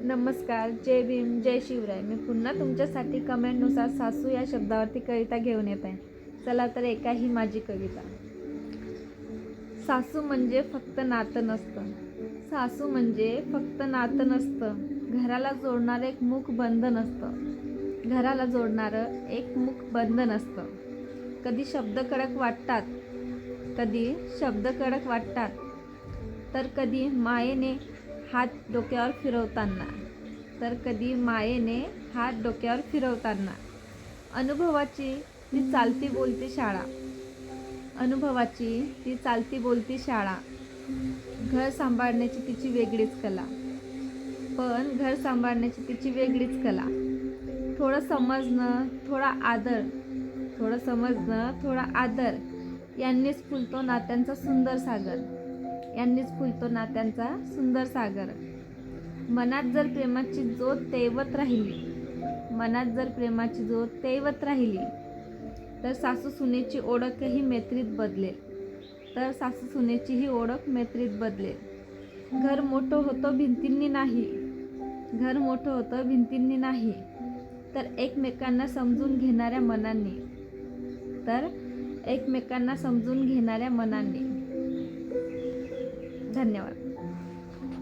नमस्कार, जय भीम, जय शिवराय. मी पुन्हा तुमच्यासाठी कमेंटनुसार सासू या शब्दावरती कविता घेऊन येत आहे. चला तर ऐका ही माझी कविता. सासू म्हणजे फक्त नातं नसतं. सासू म्हणजे फक्त नातं नसतं. घराला जोडणारं एक मूक बंधन असतं. घराला जोडणारं एक मूक बंधन असतं. कधी शब्द कडक वाटतात, तर कधी मायेने हात डोक्यावर फिरवताना, अनुभवाची ती चालती बोलती शाळा. घर सांभाळण्याची तिची वेगळीच कला. थोडं समजणं, थोडा आदर यांनीच फुलतो नात्यांचा सुंदर सागर. मनात जर प्रेमाची ज्योत तेवत राहिली, तर सासू सुनेची ओळखही मैत्रीत बदलेल. घर मोठं होतं भिंतींनी नाही, तर एकमेकांना समजून घेणाऱ्या मनांनी. धन्यवाद.